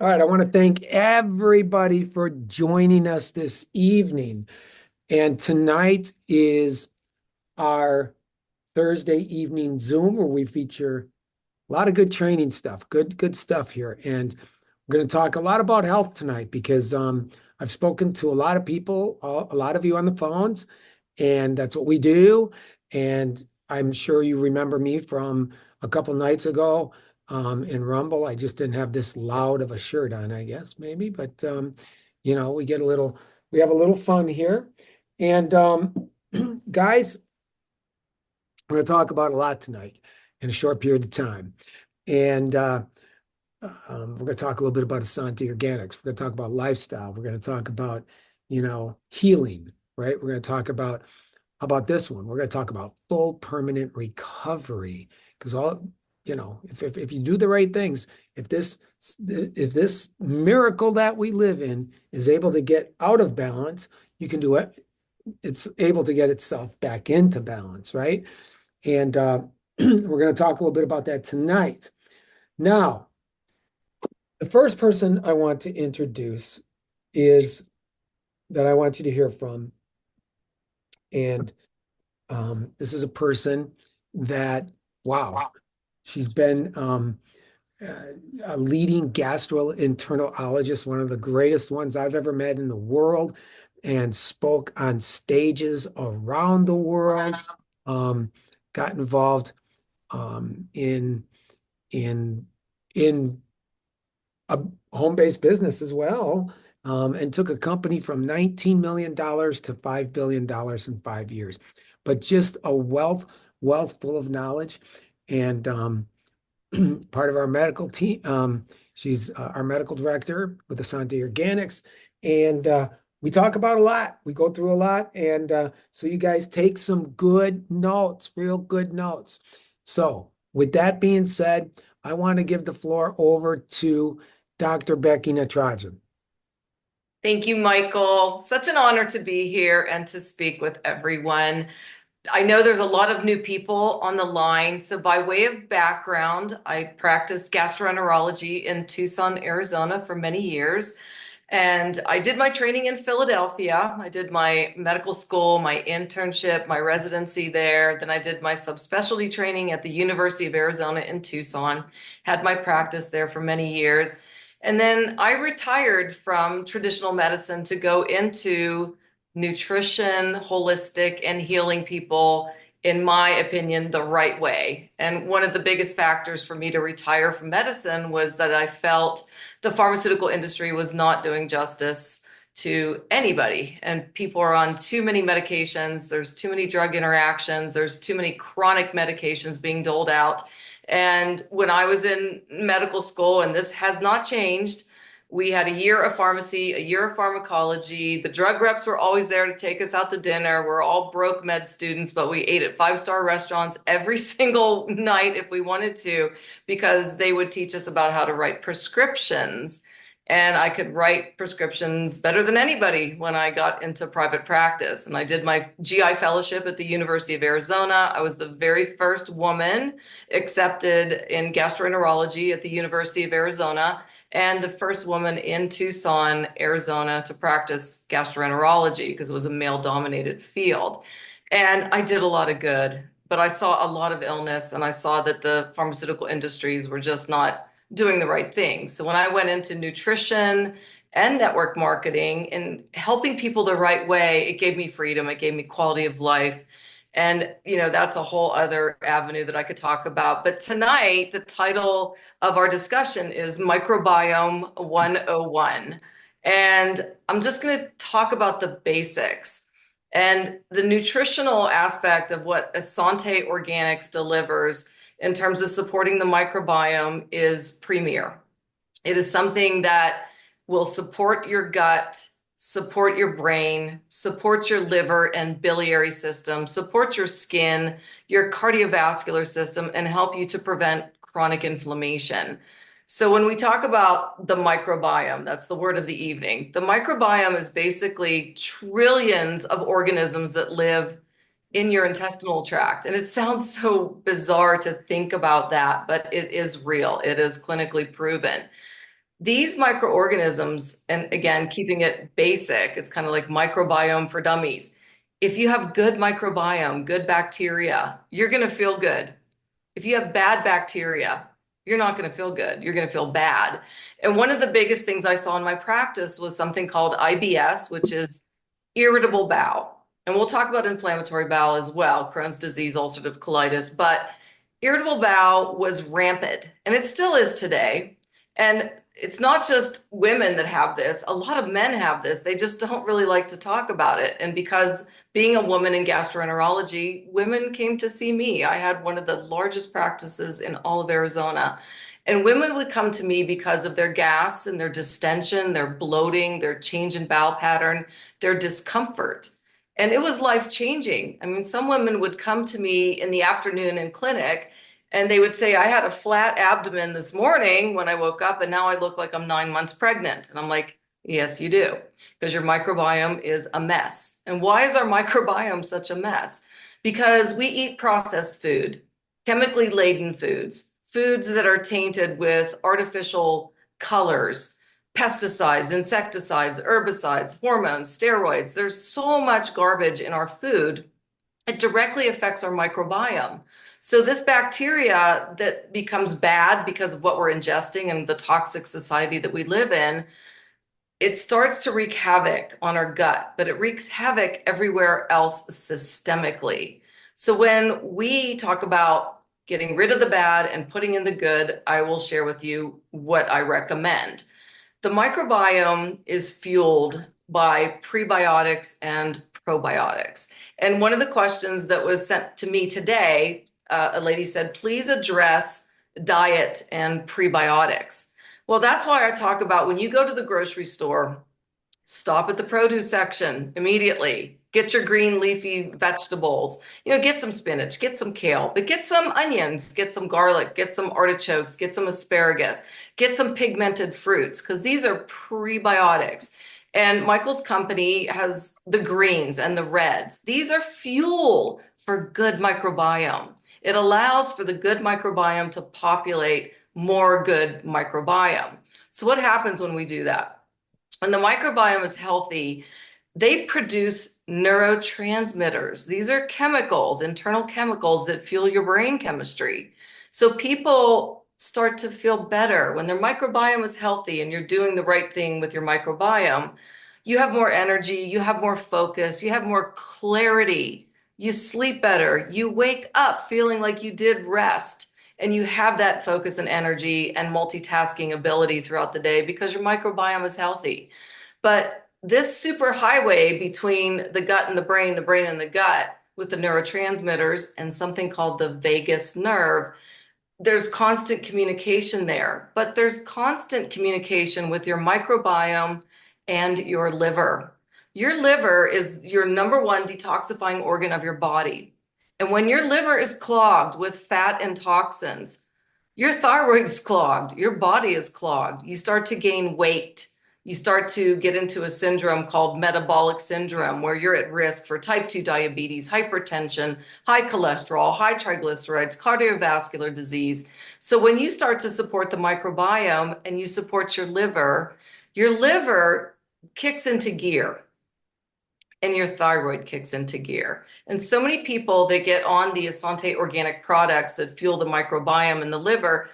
All right, I want to thank everybody for joining us this evening. And tonight is our Thursday evening Zoom where we feature a lot of good training stuff, good stuff here. And we're going to talk a lot about health tonight because I've spoken to a lot of people, a lot of you on the phones, and that's what we do. And I'm sure you remember me from a couple nights ago in Rumble. I just didn't have this loud of a shirt on, I guess, maybe, but we have a little fun here. And guys, we're going to talk about a lot tonight in a short period of time. And we're going to talk a little bit about Essanté Organics. We're going to talk about lifestyle. We're going to talk about, healing, right? We're going to talk about, how about this one? We're going to talk about full permanent recovery because if you do the right things, if this miracle that we live in is able to get out of balance, you can do it. It's able to get itself back into balance, right? And we're going to talk a little bit about that tonight. Now, the first person I want to introduce is that I want you to hear from. And this is a person that, wow, she's been a leading gastroenterologist, one of the greatest ones I've ever met in the world, and spoke on stages around the world. Um, got involved in in in a home-based business as well, and took a company from $19 million to $5 billion in 5 years. But just a wealth full of knowledge. And part of our medical team. She's our medical director with Essanté Organics. And we talk about a lot. We go through a lot. And so you guys take some good notes, real good notes. So with that being said, I want to give the floor over to Dr. Becky Natrajan. Thank you, Michael. Such an honor to be here and to speak with everyone. I know there's a lot of new people on the line. So, by way of background, I practiced gastroenterology in Tucson, Arizona for many years. And I did my training in Philadelphia. I did my medical school, my internship, my residency there. Then I did my subspecialty training at the University of Arizona in Tucson, had my practice there for many years. And then I retired from traditional medicine to go into nutrition, holistic, and healing people, in my opinion, the right way. And one of the biggest factors for me to retire from medicine was that I felt the pharmaceutical industry was not doing justice to anybody. And people are on too many medications. There's too many drug interactions. There's too many chronic medications being doled out. And when I was in medical school, and this has not changed, we had a year of pharmacy, a year of pharmacology. The drug reps were always there to take us out to dinner. We're all broke med students, but we ate at five-star restaurants every single night if we wanted to, because they would teach us about how to write prescriptions. And I could write prescriptions better than anybody when I got into private practice. And I did my GI fellowship at the University of Arizona. I was the very first woman accepted in gastroenterology at the University of Arizona, and the first woman in Tucson, Arizona, to practice gastroenterology because it was a male-dominated field. And I did a lot of good, but I saw a lot of illness, and I saw that the pharmaceutical industries were just not doing the right thing. So when I went into nutrition and network marketing and helping people the right way, it gave me freedom, it gave me quality of life. And, that's a whole other avenue that I could talk about. But tonight, the title of our discussion is Microbiome 101. And I'm just going to talk about the basics. And the nutritional aspect of what Essanté Organics delivers in terms of supporting the microbiome is premier. It is something that will support your gut, support your brain, support your liver and biliary system, support your skin, your cardiovascular system, and help you to prevent chronic inflammation. So when we talk about the microbiome, that's the word of the evening. The microbiome is basically trillions of organisms that live in your intestinal tract. And it sounds so bizarre to think about that, but it is real. It is clinically proven. These microorganisms, and again, keeping it basic, it's kind of like microbiome for dummies. If you have good microbiome, good bacteria, you're going to feel good. If you have bad bacteria, you're not going to feel good. You're going to feel bad. And one of the biggest things I saw in my practice was something called IBS, which is irritable bowel. And we'll talk about inflammatory bowel as well, Crohn's disease, ulcerative colitis, but irritable bowel was rampant, and it still is today. And it's not just women that have this, a lot of men have this. They just don't really like to talk about it. And because being a woman in gastroenterology, women came to see me. I had one of the largest practices in all of Arizona. And women would come to me because of their gas and their distension, their bloating, their change in bowel pattern, their discomfort. And it was life changing. I mean, some women would come to me in the afternoon in clinic and they would say, I had a flat abdomen this morning when I woke up, and now I look like I'm 9 months pregnant. And I'm like, yes, you do, because your microbiome is a mess. And why is our microbiome such a mess? Because we eat processed food, chemically laden foods, foods that are tainted with artificial colors, pesticides, insecticides, herbicides, hormones, steroids. There's so much garbage in our food. It directly affects our microbiome. So this bacteria that becomes bad because of what we're ingesting and the toxic society that we live in, it starts to wreak havoc on our gut, but it wreaks havoc everywhere else systemically. So when we talk about getting rid of the bad and putting in the good, I will share with you what I recommend. The microbiome is fueled by prebiotics and probiotics. And one of the questions that was sent to me today, a lady said, please address diet and prebiotics. Well, that's why I talk about when you go to the grocery store, stop at the produce section immediately. Get your green leafy vegetables. Get some spinach, get some kale, but get some onions, get some garlic, get some artichokes, get some asparagus, get some pigmented fruits, because these are prebiotics. And Michael's company has the greens and the reds. These are fuel for good microbiome. It allows for the good microbiome to populate more good microbiome. So what happens when we do that? When the microbiome is healthy, they produce neurotransmitters. These are chemicals, internal chemicals that fuel your brain chemistry. So people start to feel better when their microbiome is healthy and you're doing the right thing with your microbiome. You have more energy, you have more focus, you have more clarity, you sleep better, you wake up feeling like you did rest, and you have that focus and energy and multitasking ability throughout the day because your microbiome is healthy. But this superhighway between the gut and the brain and the gut, with the neurotransmitters and something called the vagus nerve, there's constant communication there, but there's constant communication with your microbiome and your liver. Your liver is your number one detoxifying organ of your body. And when your liver is clogged with fat and toxins, your thyroid's clogged, your body is clogged. You start to gain weight. You start to get into a syndrome called metabolic syndrome, where you're at risk for type 2 diabetes, hypertension, high cholesterol, high triglycerides, cardiovascular disease. So when you start to support the microbiome and you support your liver kicks into gear and your thyroid kicks into gear. And so many people that get on the Essanté organic products that fuel the microbiome in the liver,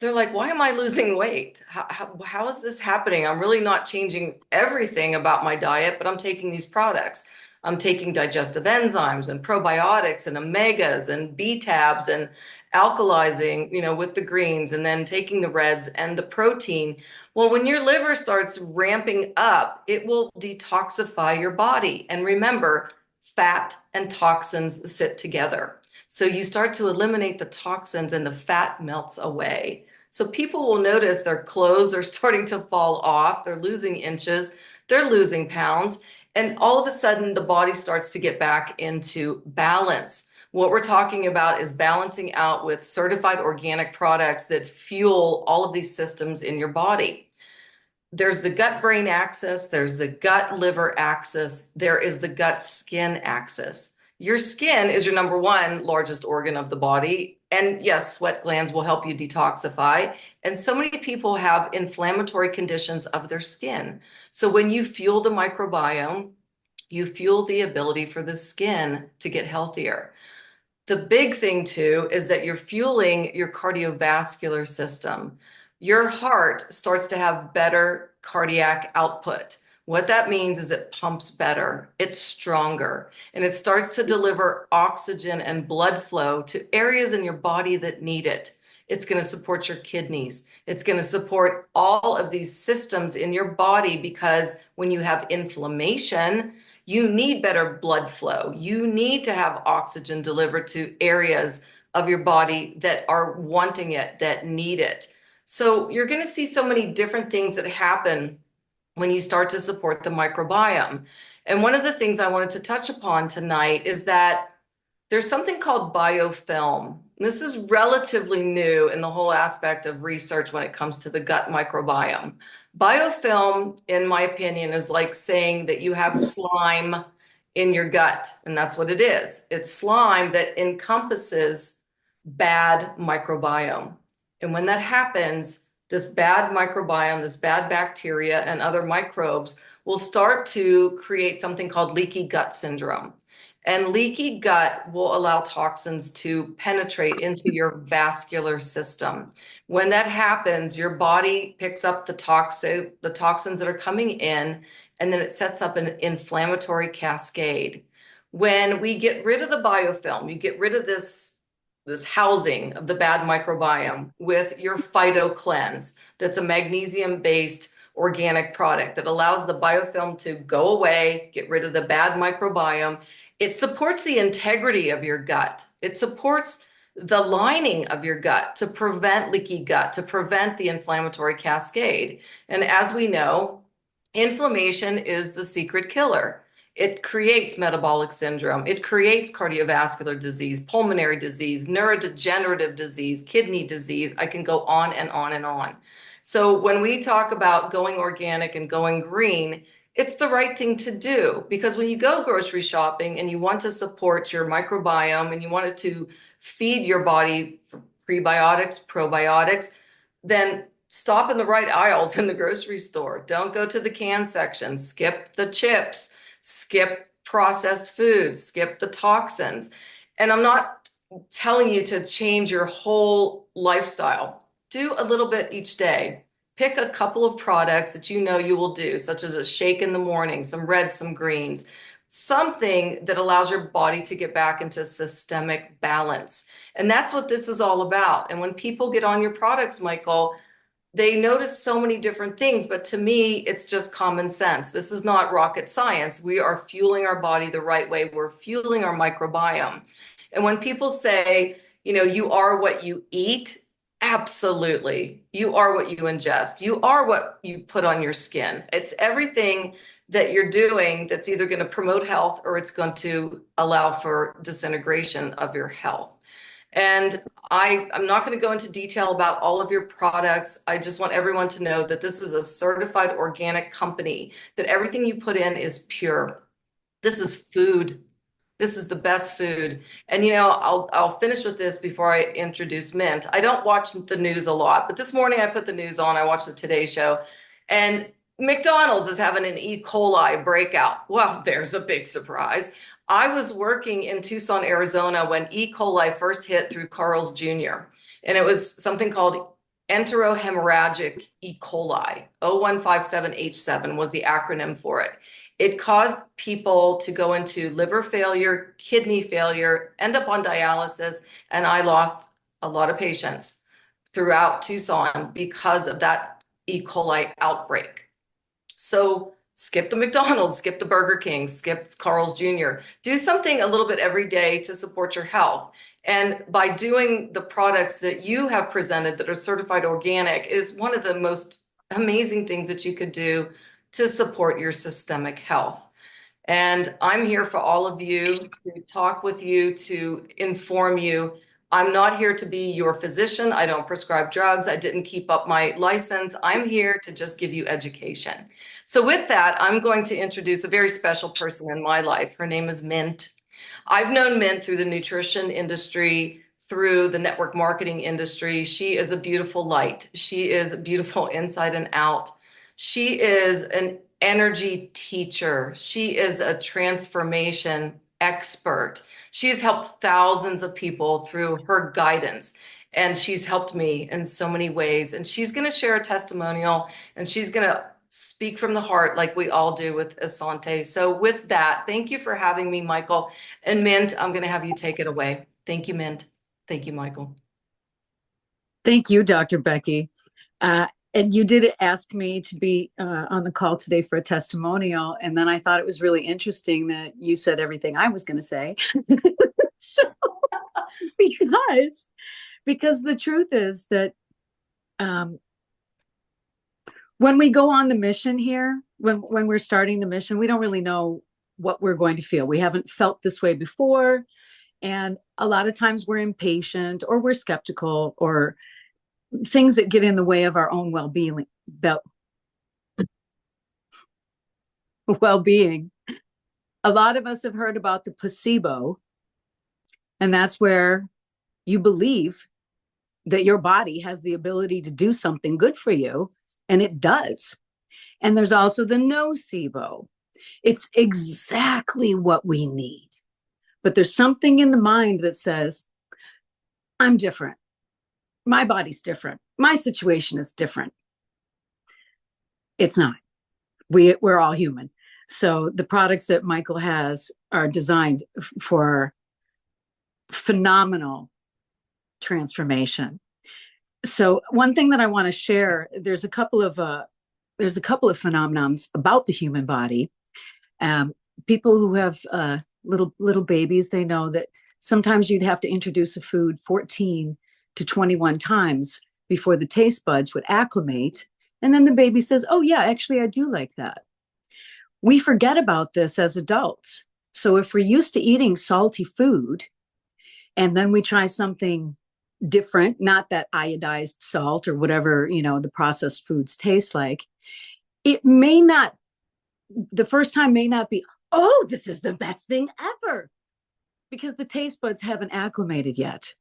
they're like, why am I losing weight? How is this happening? I'm really not changing everything about my diet, but I'm taking these products. I'm taking digestive enzymes and probiotics and omegas and B-tabs and alkalizing, with the greens, and then taking the reds and the protein. Well, when your liver starts ramping up, it will detoxify your body. And remember, fat and toxins sit together. So you start to eliminate the toxins and the fat melts away. So people will notice their clothes are starting to fall off, they're losing inches, they're losing pounds, and all of a sudden the body starts to get back into balance. What we're talking about is balancing out with certified organic products that fuel all of these systems in your body. There's the gut-brain axis, there's the gut-liver axis, there is the gut-skin axis. Your skin is your number one largest organ of the body. And yes, sweat glands will help you detoxify. And so many people have inflammatory conditions of their skin. So when you fuel the microbiome, you fuel the ability for the skin to get healthier. The big thing too is that you're fueling your cardiovascular system. Your heart starts to have better cardiac output. What that means is it pumps better, it's stronger, and it starts to deliver oxygen and blood flow to areas in your body that need it. It's going to support your kidneys. It's going to support all of these systems in your body because when you have inflammation, you need better blood flow. You need to have oxygen delivered to areas of your body that are wanting it, that need it. So you're going to see so many different things that happen when you start to support the microbiome. And one of the things I wanted to touch upon tonight is that there's something called biofilm. This is relatively new in the whole aspect of research when it comes to the gut microbiome. Biofilm, in my opinion, is like saying that you have slime in your gut, and that's what it is. It's slime that encompasses bad microbiome. And when that happens, this bad microbiome, this bad bacteria, and other microbes will start to create something called leaky gut syndrome. And leaky gut will allow toxins to penetrate into your vascular system. When that happens, your body picks up the toxins that are coming in, and then it sets up an inflammatory cascade. When we get rid of the biofilm, you get rid of this housing of the bad microbiome with your Phyto Cleanse. That's a magnesium-based organic product that allows the biofilm to go away, get rid of the bad microbiome. It supports the integrity of your gut. It supports the lining of your gut to prevent leaky gut, to prevent the inflammatory cascade. And as we know, inflammation is the secret killer. It creates metabolic syndrome. It creates cardiovascular disease, pulmonary disease, neurodegenerative disease, kidney disease. I can go on and on and on. So when we talk about going organic and going green, it's the right thing to do because when you go grocery shopping and you want to support your microbiome and you want it to feed your body for prebiotics, probiotics, then stop in the right aisles in the grocery store. Don't go to the can section. Skip the chips, skip processed foods, skip the toxins. And I'm not telling you to change your whole lifestyle. Do a little bit each day. Pick a couple of products that you know you will do, such as a shake in the morning, some reds, some greens, something that allows your body to get back into systemic balance. And that's what this is all about. And when people get on your products, Michael, they notice so many different things, but to me, it's just common sense. This is not rocket science. We are fueling our body the right way. We're fueling our microbiome. And when people say, you are what you eat, absolutely. You are what you ingest. You are what you put on your skin. It's everything that you're doing that's either going to promote health or it's going to allow for disintegration of your health. And I'm not going to go into detail about all of your products. I just want everyone to know that this is a certified organic company, that everything you put in is pure. This is food. This is the best food. And I'll finish with this before I introduce Mint. I don't watch the news a lot, but this morning I put the news on. I watched the Today Show, and McDonald's is having an E. coli breakout. Well, there's a big surprise. I was working in Tucson, Arizona when E. coli first hit through Carl's Jr. And it was something called enterohemorrhagic E. coli. 0157H7 was the acronym for it. It caused people to go into liver failure, kidney failure, end up on dialysis, and I lost a lot of patients throughout Tucson because of that E. coli outbreak. So skip the McDonald's, skip the Burger King, skip Carl's Jr. Do something a little bit every day to support your health. And by doing the products that you have presented that are certified organic is one of the most amazing things that you could do to support your systemic health. And I'm here for all of you to talk with you, to inform you. I'm not here to be your physician. I don't prescribe drugs. I didn't keep up my license. I'm here to just give you education. So with that, I'm going to introduce a very special person in my life. Her name is Mint. I've known Mint through the nutrition industry through the network marketing industry. She is a beautiful light. She is beautiful inside and out. She is an energy teacher. She is a transformation expert. She's helped thousands of people through her guidance, and she's helped me in so many ways. And she's going to share a testimonial, and she's going to speak from the heart like we all do with Essanté. So with that, thank you for having me, Michael. And Mint, I'm going to have you take it away. Thank you, Mint. Thank you, Michael. Thank you, Dr. Becky. And you did ask me to be on the call today for a testimonial. And then I thought it was really interesting that you said everything I was going to say. So, because the truth is that when we go on the mission here, when we're starting the mission, we don't really know what we're going to feel. We haven't felt this way before. And a lot of times we're impatient or we're skeptical or things that get in the way of our own well-being. A lot of us have heard about the placebo, and that's where you believe that your body has the ability to do something good for you, and it does. And there's also the nocebo. It's exactly what we need. But there's something in the mind that says, I'm different. My body's different. My situation is different. It's not. We're all human. So the products that Michael has are designed for phenomenal transformation. So one thing that I want to share, there's a couple of phenomenons about the human body. People who have little babies, they know that sometimes you'd have to introduce a food 14 to 21 times before the taste buds would acclimate. And then the baby says, oh yeah, actually I do like that. We forget about this as adults. So if we're used to eating salty food and then we try something different, not that iodized salt or whatever, the processed foods taste like, it may not, the first time may not be, oh, this is the best thing ever, because the taste buds haven't acclimated yet.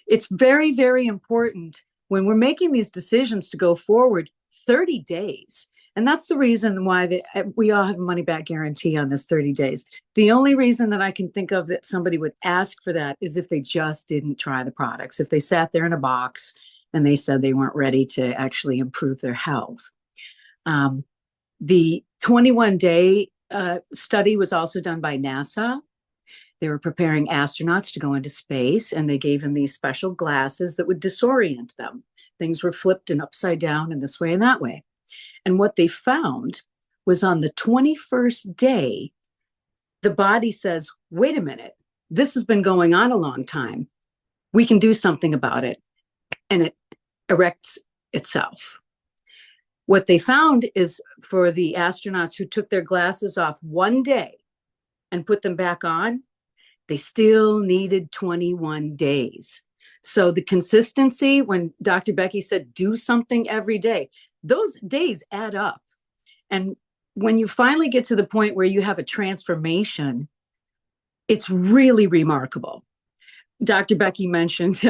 It's very, very important when we're making these decisions to go forward 30 days. And that's the reason why we all have a money back guarantee on this 30 days. The only reason that I can think of that somebody would ask for that is if they just didn't try the products, if they sat there in a box and they said they weren't ready to actually improve their health. The 21-day study was also done by NASA. They were preparing astronauts to go into space, and they gave them these special glasses that would disorient them. Things were flipped and upside down and this way and that way. And what they found was on the 21st day, the body says, wait a minute, this has been going on a long time. We can do something about it. And it erects itself. What they found is for the astronauts who took their glasses off one day and put them back on, they still needed 21 days. So the consistency, when Dr. Becky said, do something every day, those days add up. And when you finally get to the point where you have a transformation, it's really remarkable. Dr. Becky mentioned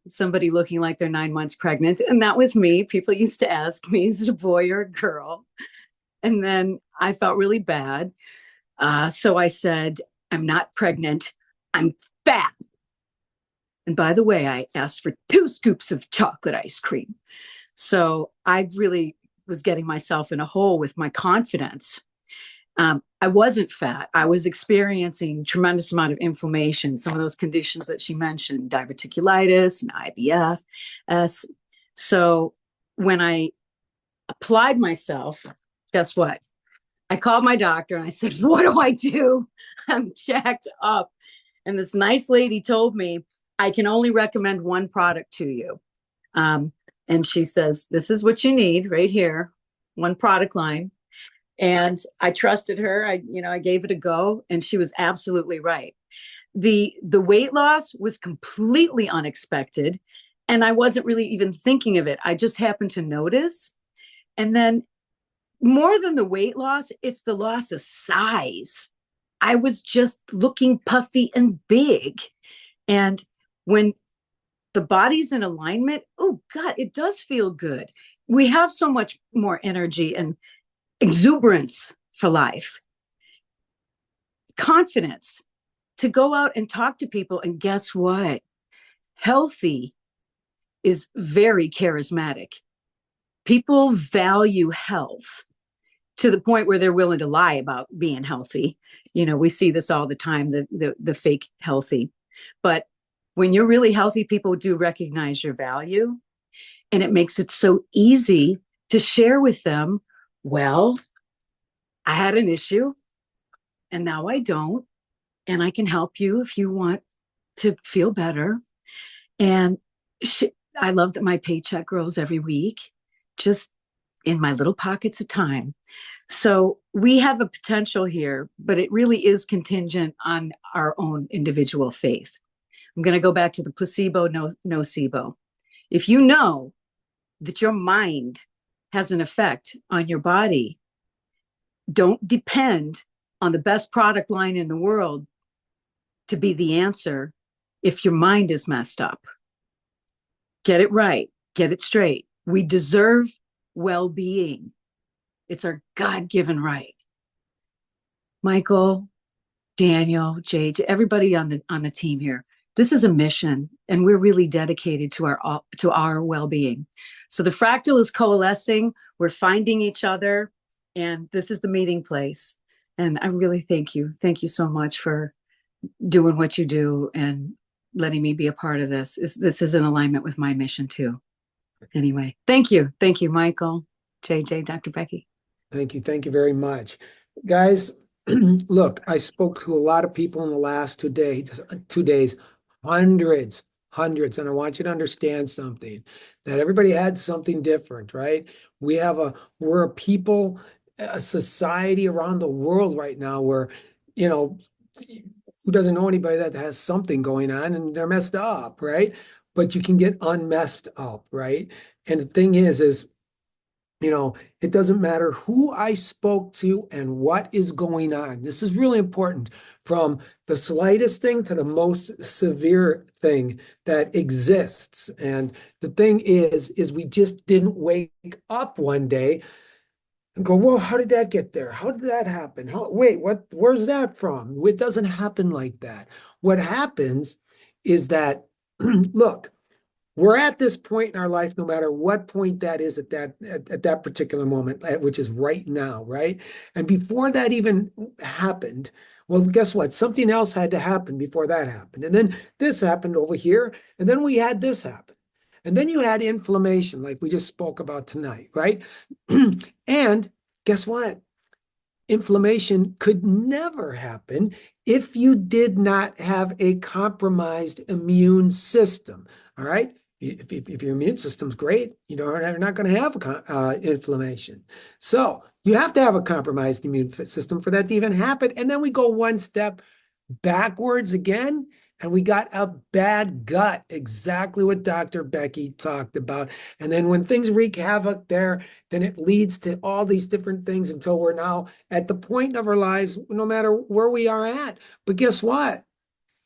somebody looking like they're 9 months pregnant, and that was me. People used to ask me, is it a boy or a girl? And then I felt really bad. So I said, I'm not pregnant, I'm fat. And by the way, I asked for 2 scoops of chocolate ice cream. So I really was getting myself in a hole with my confidence. I wasn't fat. I was experiencing tremendous amount of inflammation, some of those conditions that she mentioned, diverticulitis and IBS. So when I applied myself, guess what? I called my doctor and I said, what do I do? I'm jacked up. And this nice lady told me, I can only recommend one product to you. And she says, this is what you need right here, one product line. And I trusted her. I gave it a go, and she was absolutely right. The weight loss was completely unexpected, and I wasn't really even thinking of it. I just happened to notice. And then more than the weight loss, it's the loss of size. I was just looking puffy and big. And when the body's in alignment, oh God, it does feel good. We have so much more energy and exuberance for life, confidence to go out and talk to people. And guess what? Healthy is very charismatic. People value health to the point where they're willing to lie about being healthy. You know, we see this all the time, the fake healthy. But when you're really healthy, people do recognize your value. And it makes it so easy to share with them, well, I had an issue and now I don't. And I can help you if you want to feel better. And I love that my paycheck grows every week, just in my little pockets of time. So we have a potential here, but it really is contingent on our own individual faith. I'm going to go back to the placebo, nocebo. If you know that your mind has an effect on your body, don't depend on the best product line in the world to be the answer if your mind is messed up. Get it right, get it straight. We deserve well-being. It's our God-given right. Michael, Daniel, JJ, everybody on the team here, this is a mission, and we're really dedicated to our well-being. So the fractal is coalescing, we're finding each other, and this is the meeting place. And I really thank you. Thank you so much for doing what you do and letting me be a part of this. This is in alignment with my mission too. Anyway, thank you. Thank you, Michael, JJ, Dr. Becky. Thank you. Thank you very much. Guys, look, I spoke to a lot of people in the last 2 days, hundreds. And I want you to understand something, that everybody had something different, right? We're a people, a society around the world right now where, you know, who doesn't know anybody that has something going on and they're messed up, right? But you can get unmessed up, right? And the thing is, you know, it doesn't matter who I spoke to and what is going on. This is really important, from the slightest thing to the most severe thing that exists. And the thing is we just didn't wake up one day and go, well, how did that get there? How did that happen? Where's that from? It doesn't happen like that. What happens is that, look, we're at this point in our life, no matter what point that is at that particular moment, which is right now, right? And before that even happened, well, guess what? Something else had to happen before that happened. And then this happened over here, and then we had this happen. And then you had inflammation, like we just spoke about tonight, right? And guess what? Inflammation could never happen if you did not have a compromised immune system, all right? If your immune system's great, you're not going to have inflammation. So you have to have a compromised immune system for that to even happen. And then we go one step backwards again, and we got a bad gut, exactly what Dr. Becky talked about. And then when things wreak havoc there, then it leads to all these different things until we're now at the point of our lives, no matter where we are at. But guess what?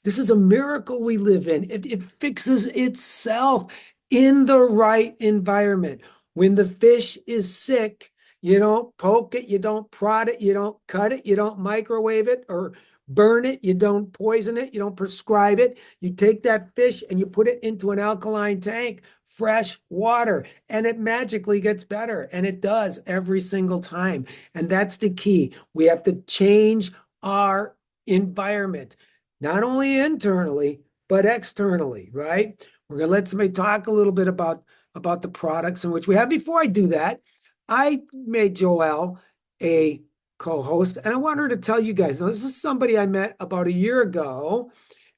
This is a miracle we live in. It fixes itself in the right environment. When the fish is sick, you don't poke it, you don't prod it, you don't cut it, you don't microwave it or burn it, you don't poison it, you don't prescribe it. You take that fish and you put it into an alkaline tank, fresh water, and it magically gets better. And it does every single time. And that's the key. We have to change our environment, not only internally, but externally, right? We're going to let somebody talk a little bit about the products in which we have. Before I do that, I made Joelle a co-host, and I want her to tell you guys, now this is somebody I met about a year ago,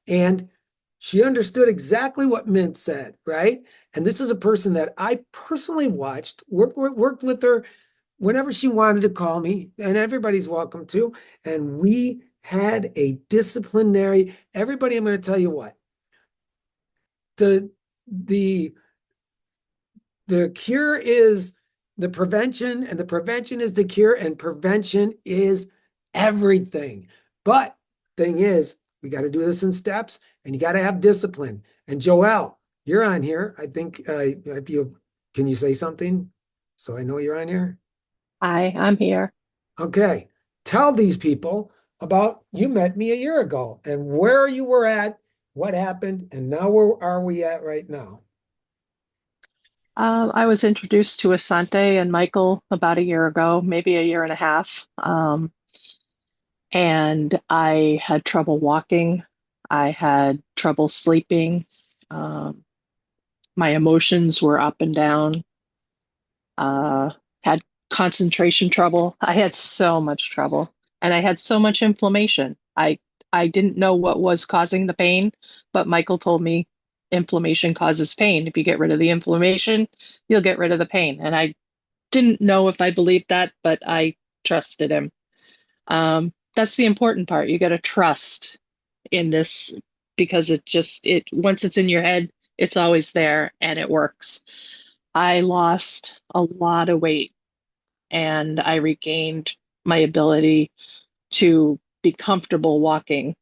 and she understood exactly what Mint said, right? And this is a person that I personally worked with her whenever she wanted to call me, and everybody's welcome to, and we had a disciplinary, everybody, I'm going to tell you what, the cure is the prevention, and the prevention is the cure, and prevention is everything. But thing is, we got to do this in steps, and you got to have discipline. And Joelle, You're on here. I think if you can you say something so I know you're on here? Hi, I'm here. Okay. Tell these people about you met me a year ago and where you were at, what happened, and now where are we at right now? I was introduced to Essanté and Michael about a year ago, maybe a year and a half. And I had trouble walking. I had trouble sleeping. Um, my emotions were up and down. Had concentration trouble. I had so much trouble, and I had so much inflammation. I didn't know what was causing the pain, but Michael told me inflammation causes pain. If you get rid of the inflammation, you'll get rid of the pain. And I didn't know if I believed that, but I trusted him. That's the important part. You got to trust in this because it once it's in your head, it's always there and it works. I lost a lot of weight and I regained my ability to be comfortable walking.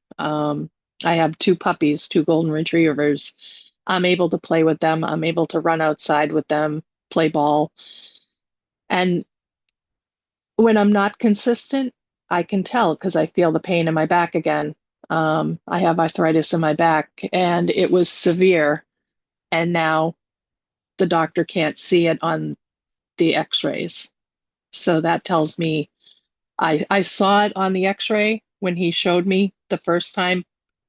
I have two puppies, two golden retrievers. I'm able to play with them. I'm able to run outside with them, play ball. And when I'm not consistent, I can tell because I feel the pain in my back again. I have arthritis in my back and it was severe. And now the doctor can't see it on the x-rays. So that tells me I saw it on the x-ray when he showed me the first time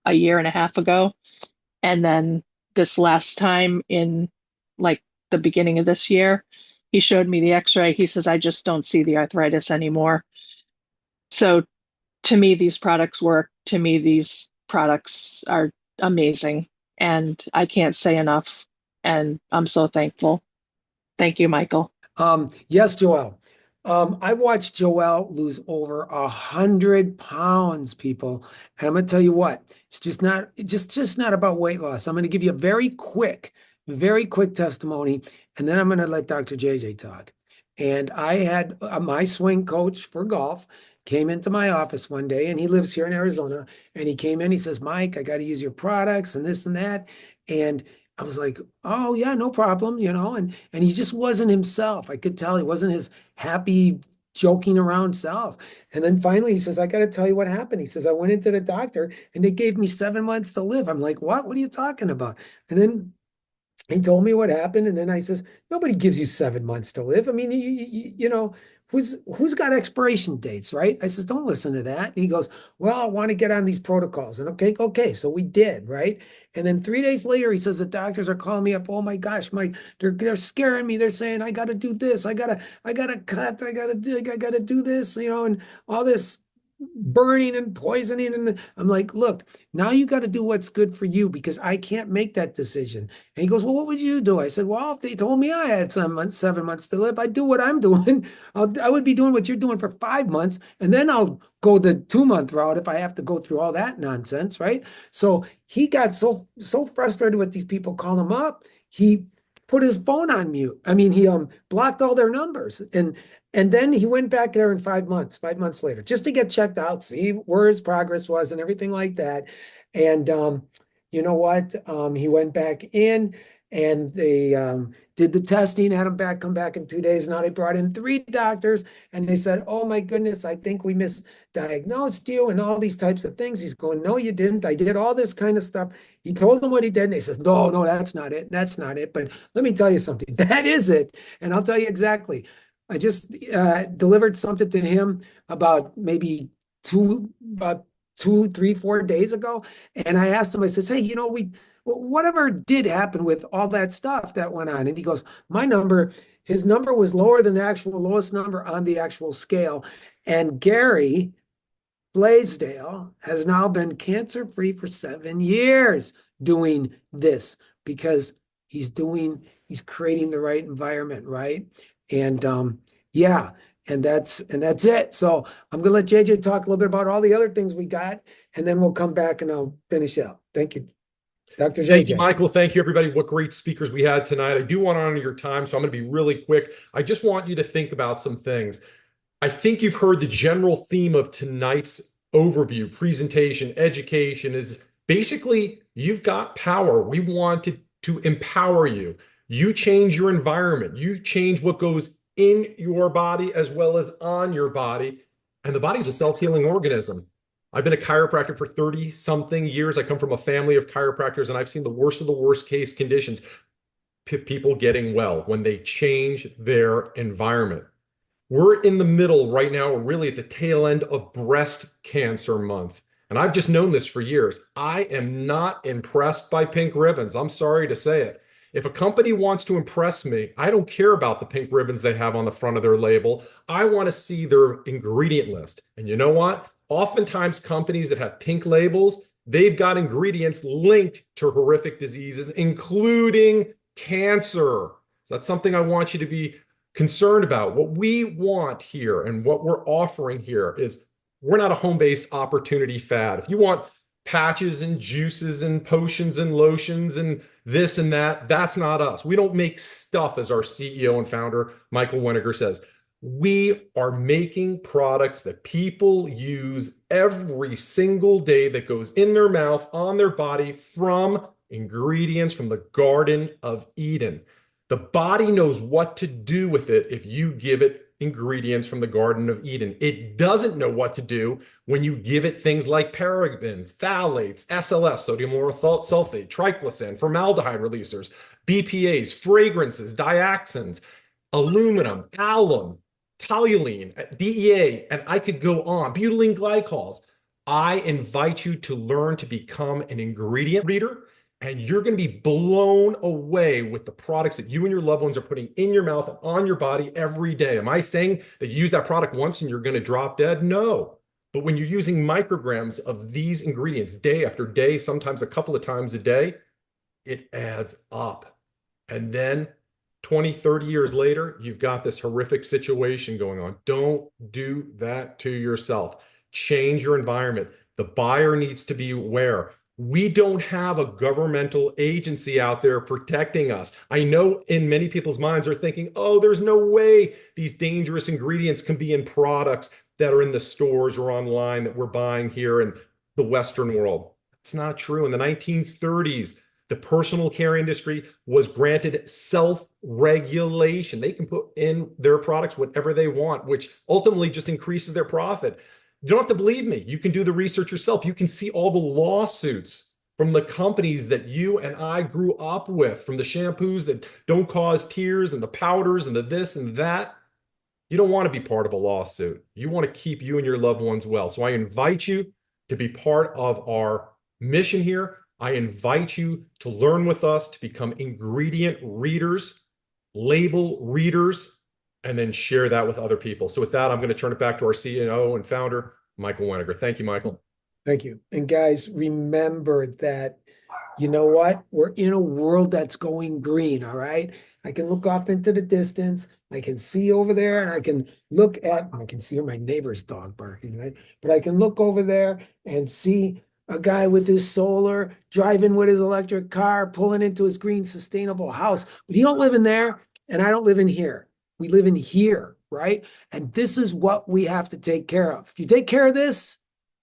a year and a half ago. And then this last time in like the beginning of this year, he showed me the x-ray. He says, I just don't see the arthritis anymore. So to me, these products work. To me, these products are amazing. And I can't say enough. And I'm so thankful. Thank you, Michael. Yes, Joelle. I watched Joelle lose over 100 pounds, people. And I'm gonna tell you what, it's just not about weight loss. I'm gonna give you a very quick testimony, and then I'm gonna let Dr. JJ talk. And I had my swing coach for golf came into my office one day, and he lives here in Arizona. And he came in, he says, Mike, I got to use your products and this and that. And I was like, oh yeah, no problem, and he just wasn't himself. I could tell he wasn't his happy, joking around self. And then finally he says, I got to tell you what happened. He says, I went into the doctor and they gave me 7 months to live. I'm like, what? What are you talking about? And then he told me what happened, and then I says, nobody gives you 7 months to live. I mean, who's got expiration dates, right? I says, don't listen to that. And he goes, well, I want to get on these protocols. And okay, so we did, right? And then 3 days later, he says the doctors are calling me up. Oh my gosh, they're scaring me. They're saying I got to do this. I gotta cut. I gotta do this. And all this burning and poisoning. And I'm like, look, now you got to do what's good for you because I can't make that decision. And he goes, well, what would you do? I said, well, if they told me I had 7 months to live, I'd do what I'm doing. I would be doing what you're doing for 5 months, and then I'll go the 2 month route if I have to go through all that nonsense, right? So he got so frustrated with these people calling him up, he put his phone on mute. I mean, he blocked all their numbers, and then he went back there in 5 months, 5 months later, just to get checked out, see where his progress was and everything like that. And you know what? He went back in and they did the testing, had him come back in 2 days. Now they brought in three doctors and they said, oh my goodness, I think we misdiagnosed you and all these types of things. He's going, no, you didn't. I did all this kind of stuff. He told them what he did. And they says, no, that's not it. That's not it. But let me tell you something. That is it. And I'll tell you exactly. I just delivered something to him about maybe about 2, 3, 4 days ago. And I asked him, I says, hey, whatever did happen with all that stuff that went on? And he goes, his number was lower than the actual lowest number on the actual scale. And Gary Blaisdell has now been cancer-free for 7 years doing this because he's creating the right environment, right? And yeah, and that's it. So I'm gonna let JJ talk a little bit about all the other things we got, and then we'll come back and I'll finish up. Thank you, Dr. Thank you, JJ. Michael. Thank you, everybody. What great speakers we had tonight. I do want to honor your time, so I'm going to be really quick. I just want you to think about some things. I think you've heard the general theme of tonight's overview, presentation, education is basically you've got power. We want to to empower you. You change your environment. You change what goes in your body as well as on your body. And the body's a self-healing organism. I've been a chiropractor for 30 something years. I come from a family of chiropractors, and I've seen the worst of the worst case conditions. People getting well when they change their environment. We're in the middle right now, we're really at the tail end of breast cancer month. And I've just known this for years. I am not impressed by pink ribbons. I'm sorry to say it. If a company wants to impress me, I don't care about the pink ribbons they have on the front of their label. I want to see their ingredient list. And you know what? Oftentimes, companies that have pink labels, they've got ingredients linked to horrific diseases, including cancer. So that's something I want you to be concerned about. What we want here and what we're offering here is we're not a home-based opportunity fad. If you want patches and juices and potions and lotions and this and that, that's not us. We don't make stuff, as our CEO and founder, Michael Weniger, says. We are making products that people use every single day that goes in their mouth, on their body, from ingredients from the Garden of Eden. The body knows what to do with it if you give it ingredients from the Garden of Eden. It doesn't know what to do when you give it things like parabens, phthalates, SLS, sodium lauryl sulfate, triclosan, formaldehyde releasers, BPAs, fragrances, dioxins, aluminum, alum, toluene, DEA, and I could go on, butylene glycols. I invite you to learn to become an ingredient reader, and you're going to be blown away with the products that you and your loved ones are putting in your mouth and on your body every day. Am I saying that you use that product once and you're going to drop dead? No. But when you're using micrograms of these ingredients day after day, sometimes a couple of times a day, it adds up. And then 20, 30 years later, you've got this horrific situation going on. Don't do that to yourself. Change your environment. The buyer needs to be aware. We don't have a governmental agency out there protecting us. I know in many people's minds are thinking, oh, there's no way these dangerous ingredients can be in products that are in the stores or online that we're buying here in the Western world. It's not true. In the 1930s, the personal care industry was granted self-regulation. They can put in their products whatever they want, which ultimately just increases their profit. You don't have to believe me. You can do the research yourself. You can see all the lawsuits from the companies that you and I grew up with, from the shampoos that don't cause tears and the powders and the this and that. You don't want to be part of a lawsuit. You want to keep you and your loved ones well. So I invite you to be part of our mission here. I invite you to learn with us, to become ingredient readers, label readers, and then share that with other people. So with that, I'm going to turn it back to our CEO and founder, Michael Weniger. Thank you, Michael. Thank you. And guys, remember that, you know what? We're in a world that's going green, all right? I can look off into the distance. I can see over there, and I can I can see my neighbor's dog barking, right? But I can look over there and see a guy with his solar, driving with his electric car, pulling into his green, sustainable house. But he don't live in there, and I don't live in here. We live in here, right? And this is what we have to take care of. If you take care of this,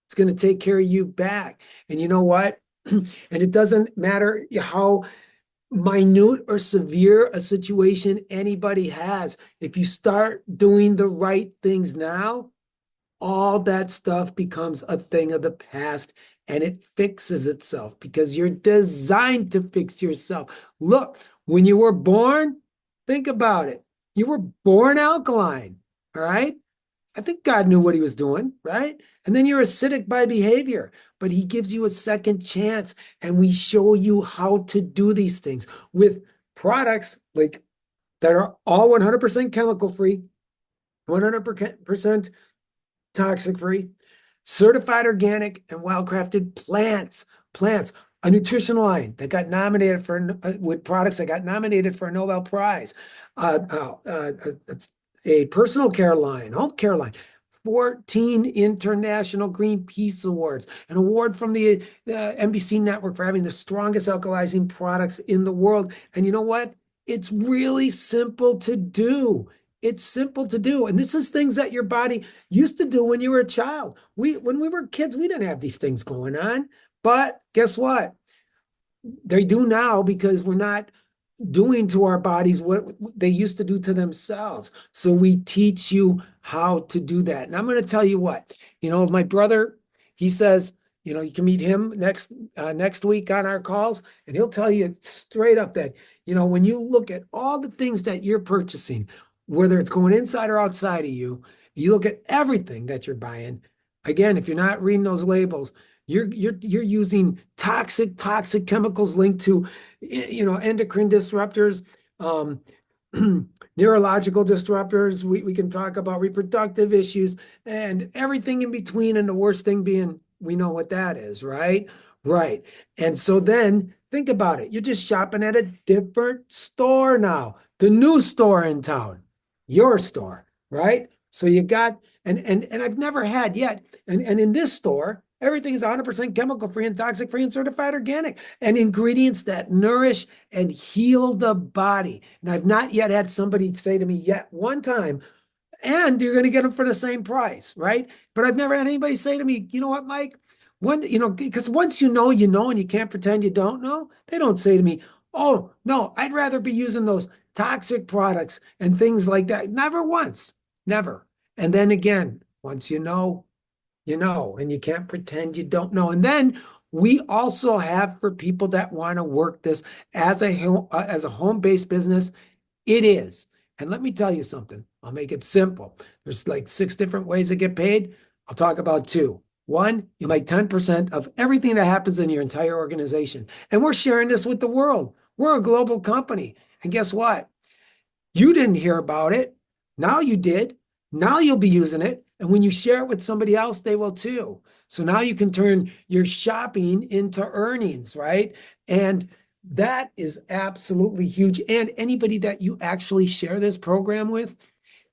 it's going to take care of you back. And you know what? And it doesn't matter how minute or severe a situation anybody has. If you start doing the right things now, all that stuff becomes a thing of the past, and it fixes itself because you're designed to fix yourself. Look, when you were born, think about it. You were born alkaline, all right? I think God knew what he was doing, right? And then you're acidic by behavior, but he gives you a second chance, and we show you how to do these things with products like that are all 100% chemical free, 100% toxic free, certified organic and well-crafted plants, a nutrition line that got nominated for with products that got nominated for a Nobel Prize, a personal care line, home care line, 14 international Greenpeace awards, an award from the NBC network for having the strongest alkalizing products in the world. And you know what? It's really simple to do. It's simple to do. And this is things that your body used to do when you were a child. When we were kids, we didn't have these things going on. But guess what? They do now because we're not doing to our bodies what they used to do to themselves. So we teach you how to do that. And I'm going to tell you what, my brother, he says, you can meet him next week on our calls, and he'll tell you straight up that, when you look at all the things that you're purchasing, whether it's going inside or outside of you, you look at everything that you're buying. Again, if you're not reading those labels, you're using toxic chemicals linked to endocrine disruptors, um, neurological disruptors. We can talk about reproductive issues and everything in between, and the worst thing being, we know what that is, right? Right. And so then think about it. You're just shopping at a different store now, the new store in town, your store, right? So you got, and I've never had yet, and in this store, everything is 100% chemical free and toxic free and certified organic, and ingredients that nourish and heal the body. And I've not yet had somebody say to me yet one time, and you're going to get them for the same price, right? But I've never had anybody say to me, you know what, Mike? Because once you know, and you can't pretend you don't know. They don't say to me, oh, no, I'd rather be using those toxic products and things like that. Never once, never. And then again, once and you can't pretend you don't know. And then we also have, for people that want to work this as a home-based business, it is. And let me tell you something. I'll make it simple. There's like 6 different ways to get paid. I'll talk about 2. One, you make 10% of everything that happens in your entire organization. And we're sharing this with the world. We're a global company. And guess what? You didn't hear about it. Now you did. Now you'll be using it. And when you share it with somebody else, they will too. So now you can turn your shopping into earnings, right? And that is absolutely huge. And anybody that you actually share this program with,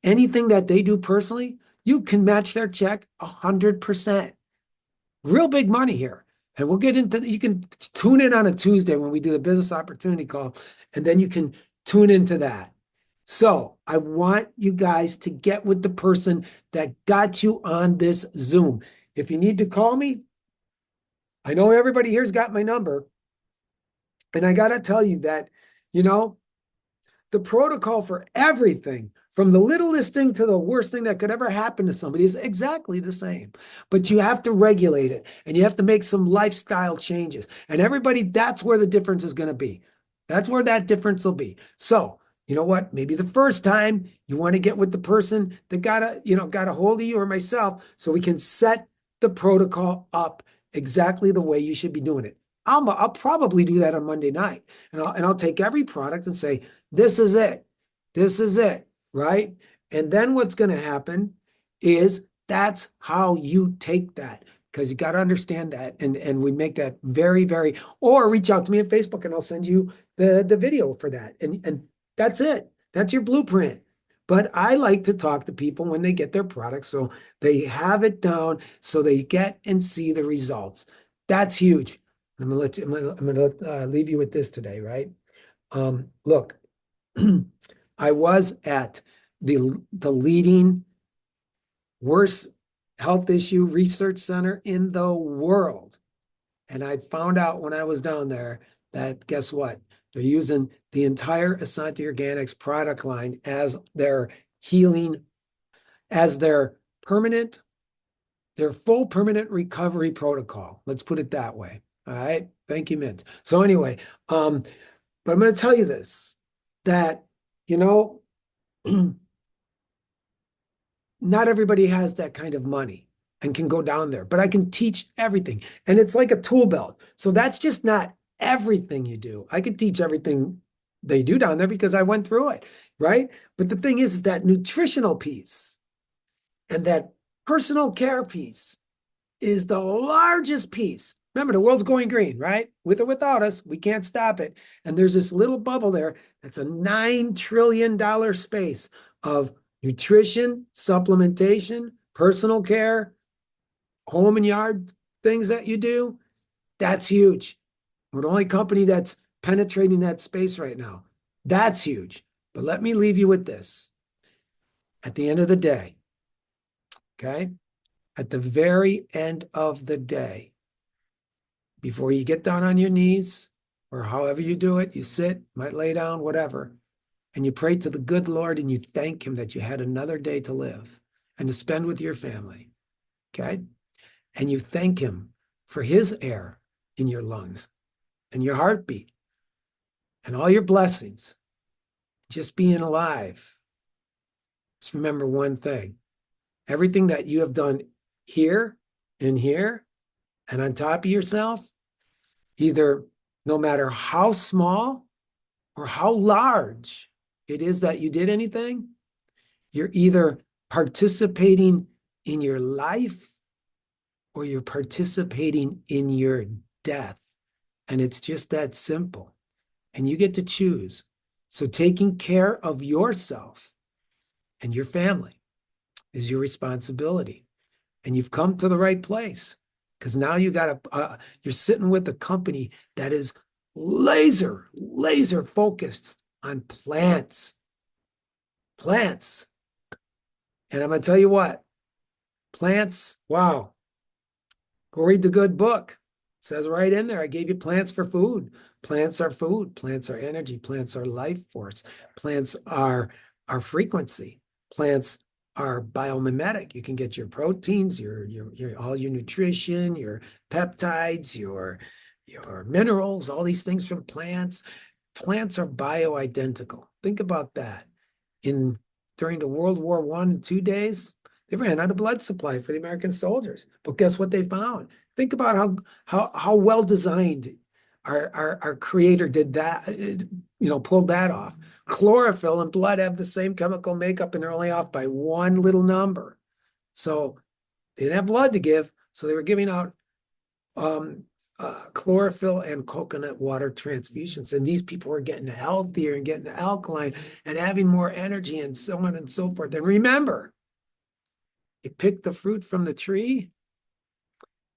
anything that they do personally, you can match their check 100%. Real big money here. And we'll get into, you can tune in on a Tuesday when we do the business opportunity call, and then you can tune into that. So I want you guys to get with the person that got you on this Zoom. If you need to call me, I know everybody here's got my number. And I got to tell you that, the protocol for everything, from the littlest thing to the worst thing that could ever happen to somebody, is exactly the same. But you have to regulate it, and you have to make some lifestyle changes. And everybody, that's where the difference is going to be. That's where that difference will be. So, you know what? Maybe the first time you want to get with the person that got a hold of you or myself, so we can set the protocol up exactly the way you should be doing it. I'll probably do that on Monday night, and I'll take every product and say, this is it. This is it, right? And then what's going to happen is that's how you take that, because you got to understand that. And we make that very, very, or reach out to me on Facebook and I'll send you the video for that. And that's it. That's your blueprint. But I like to talk to people when they get their products, so they have it down, so they get and see the results. That's huge. I'm going to leave you with this today, right? Look, I was at the leading worst health issue research center in the world. And I found out when I was down there that, guess what? They're using the entire Essanté Organics product line as their healing, as their full permanent recovery protocol. Let's put it that way. All right. Thank you, Mint. So anyway, but I'm going to tell you this, that, not everybody has that kind of money and can go down there, but I can teach everything. And it's like a tool belt. So that's just not everything you do. I could teach everything they do down there because I went through it, right? But the thing is that nutritional piece and that personal care piece is the largest piece. Remember, the world's going green, right? With or without us, we can't stop it. And there's this little bubble there that's a $9 trillion space of nutrition, supplementation, personal care, home and yard things that you do. That's huge. We're the only company that's penetrating that space right now. That's huge. But let me leave you with this. At the end of the day, okay? At the very end of the day, before you get down on your knees or however you do it, you sit, might lay down, whatever, and you pray to the good Lord and you thank him that you had another day to live and to spend with your family. Okay? And you thank him for his air in your lungs and your heartbeat and all your blessings, just being alive. Just remember one thing. Everything that you have done here and here and on top of yourself, either no matter how small or how large it is that you did anything, you're either participating in your life or you're participating in your death. And it's just that simple. And you get to choose. So taking care of yourself and your family is your responsibility. And you've come to the right place because now you're sitting with a company that is laser focused on plants. Plants. And I'm going to tell you what, plants, wow. Go read the good book. It says right in there, I gave you plants for food. Plants are food. Plants are energy. Plants are life force. Plants are frequency. Plants are biomimetic. You can get your proteins, your all your nutrition, your peptides, your minerals, all these things from plants. Plants are bioidentical. Think about that. During the World War I and II days, they ran out of blood supply for the American soldiers. But guess what they found? Think about how well designed our creator did that, pulled that off. Chlorophyll and blood have the same chemical makeup and they're only off by one little number. So they didn't have blood to give, so they were giving out chlorophyll and coconut water transfusions. And these people were getting healthier and getting alkaline and having more energy and so on and so forth. And remember, you pick the fruit from the tree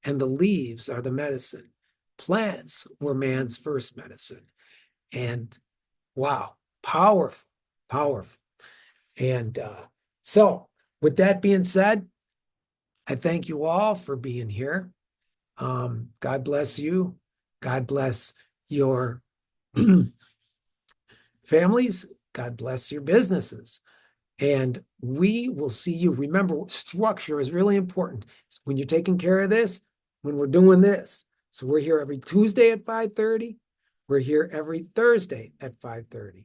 and the leaves are the medicine. Plants were man's first medicine. And wow, powerful, powerful. And so with that being said, I thank you all for being here. God bless you. God bless your families. God bless your businesses. And we will see you. Remember, structure is really important. When you're taking care of this, when we're doing this. So we're here every Tuesday at 5:30. We're here every Thursday at 5:30.